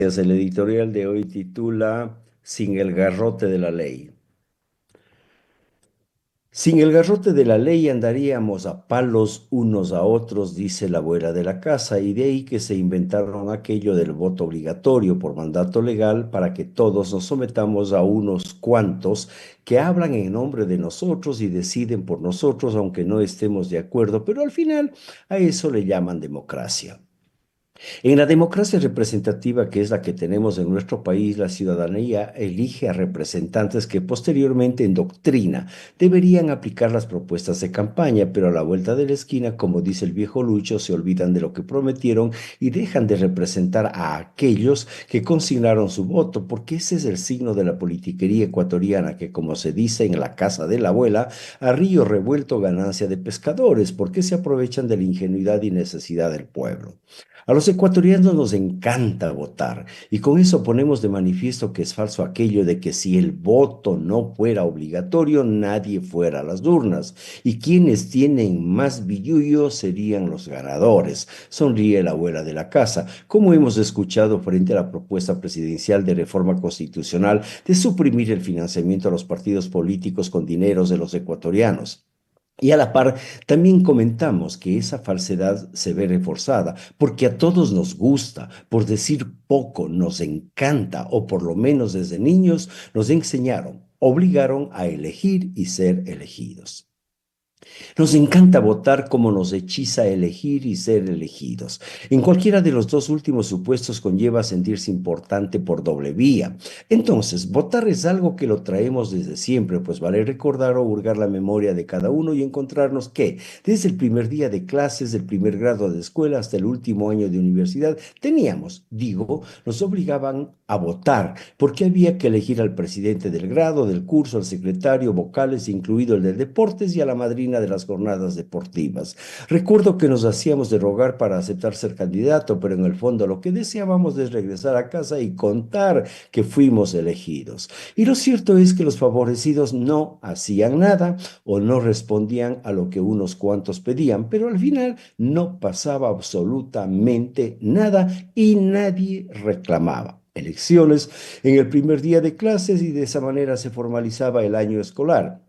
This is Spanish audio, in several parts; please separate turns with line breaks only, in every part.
El editorial de hoy titula Sin el garrote de la ley. Sin el garrote de la ley andaríamos a palos unos a otros, dice la abuela de la casa, y de ahí que se inventaron aquello del voto obligatorio por mandato legal para que todos nos sometamos a unos cuantos que hablan en nombre de nosotros y deciden por nosotros, aunque no estemos de acuerdo, pero al final a eso le llaman democracia. En la democracia representativa, que es la que tenemos en nuestro país, la ciudadanía elige a representantes que posteriormente en doctrina deberían aplicar las propuestas de campaña, pero a la vuelta de la esquina, como dice el viejo Lucho, se olvidan de lo que prometieron y dejan de representar a aquellos que consignaron su voto, porque ese es el signo de la politiquería ecuatoriana, que como se dice en la casa de la abuela, a río revuelto ganancia de pescadores, porque se aprovechan de la ingenuidad y necesidad del pueblo. A los ecuatorianos nos encanta votar y con eso ponemos de manifiesto que es falso aquello de que si el voto no fuera obligatorio, nadie fuera a las urnas y quienes tienen más billullo serían los ganadores. Sonríe la abuela de la casa, como hemos escuchado frente a la propuesta presidencial de reforma constitucional de suprimir el financiamiento a los partidos políticos con dineros de los ecuatorianos. Y a la par, también comentamos que esa falsedad se ve reforzada porque a todos nos gusta, por decir poco, nos encanta, o por lo menos desde niños nos enseñaron, obligaron a elegir y ser elegidos. Nos encanta votar como nos hechiza elegir y ser elegidos. En cualquiera de los dos últimos supuestos conlleva sentirse importante por doble vía. Entonces, votar es algo que lo traemos desde siempre, pues vale recordar o hurgar la memoria de cada uno y encontrarnos que desde el primer día de clases, del primer grado de escuela hasta el último año de universidad, teníamos, digo, nos obligaban a votar, porque había que elegir al presidente del grado, del curso, al secretario, vocales, incluido el de deportes y a la madrina de las jornadas deportivas. Recuerdo que nos hacíamos de rogar para aceptar ser candidato, pero en el fondo lo que deseábamos es regresar a casa y contar que fuimos elegidos. Y lo cierto es que los favorecidos no hacían nada o no respondían a lo que unos cuantos pedían, pero al final no pasaba absolutamente nada y nadie reclamaba elecciones en el primer día de clases y de esa manera se formalizaba el año escolar,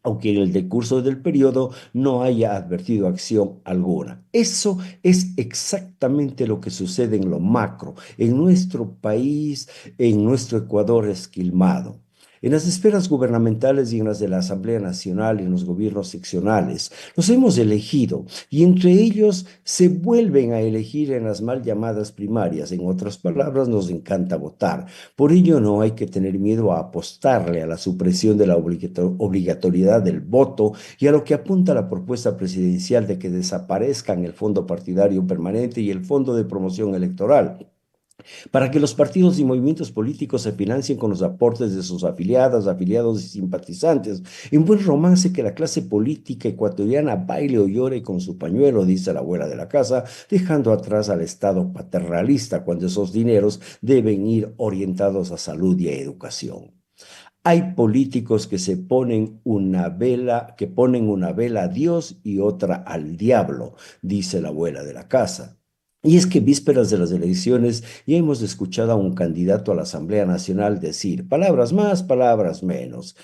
aunque en el decurso del periodo no haya advertido acción alguna. Eso es exactamente lo que sucede en lo macro, en nuestro país, en nuestro Ecuador esquilmado. En las esferas gubernamentales y en las de la Asamblea Nacional y en los gobiernos seccionales, nos hemos elegido y entre ellos se vuelven a elegir en las mal llamadas primarias. En otras palabras, nos encanta votar. Por ello, no hay que tener miedo a apostarle a la supresión de la obligatoriedad del voto y a lo que apunta la propuesta presidencial de que desaparezcan el fondo partidario permanente y el fondo de promoción electoral para que los partidos y movimientos políticos se financien con los aportes de sus afiliadas, afiliados y simpatizantes. En buen romance que la clase política ecuatoriana baile o llore con su pañuelo, dice la abuela de la casa, dejando atrás al Estado paternalista cuando esos dineros deben ir orientados a salud y a educación. Hay políticos que se ponen una vela, que ponen una vela a Dios y otra al diablo, dice la abuela de la casa. Y es que vísperas de las elecciones ya hemos escuchado a un candidato a la Asamblea Nacional decir palabras más, palabras menos.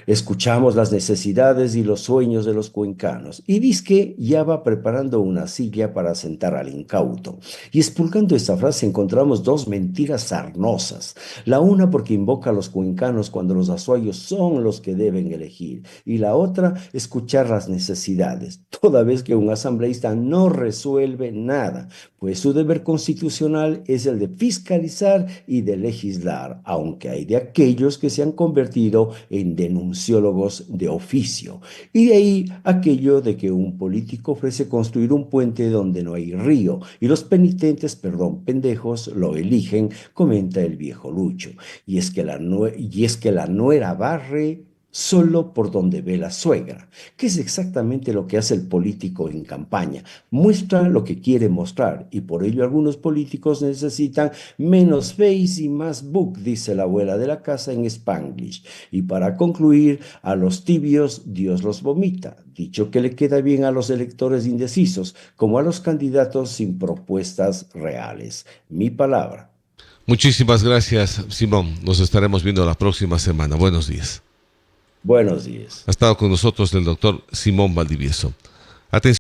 Escuchamos las necesidades y los sueños de los cuencanos y que ya va preparando una silla para sentar al incauto. Y expulgando esta frase encontramos dos mentiras sarnosas. La una porque invoca a los cuencanos cuando los azuayos son los que deben elegir y la otra escuchar las necesidades, toda vez que un asambleísta no resuelve nada, pues su deber constitucional es el de fiscalizar y de legislar, aunque hay de aquellos que se han convertido en denunciólogos de oficio. Y de ahí aquello de que un político ofrece construir un puente donde no hay río y los penitentes, perdón, pendejos, lo eligen, comenta el viejo Lucho. Y es que la nuera barre solo por donde ve la suegra, que es exactamente lo que hace el político en campaña. Muestra lo que quiere mostrar y por ello algunos políticos necesitan menos face y más book, dice la abuela de la casa en Spanglish. Y para concluir, a los tibios Dios los vomita, dicho que le queda bien a los electores indecisos como a los candidatos sin propuestas reales. Mi palabra.
Muchísimas gracias, Simón. Nos estaremos viendo la próxima semana. Buenos días.
Buenos días.
Ha estado con nosotros el doctor Simón Valdivieso. Atención.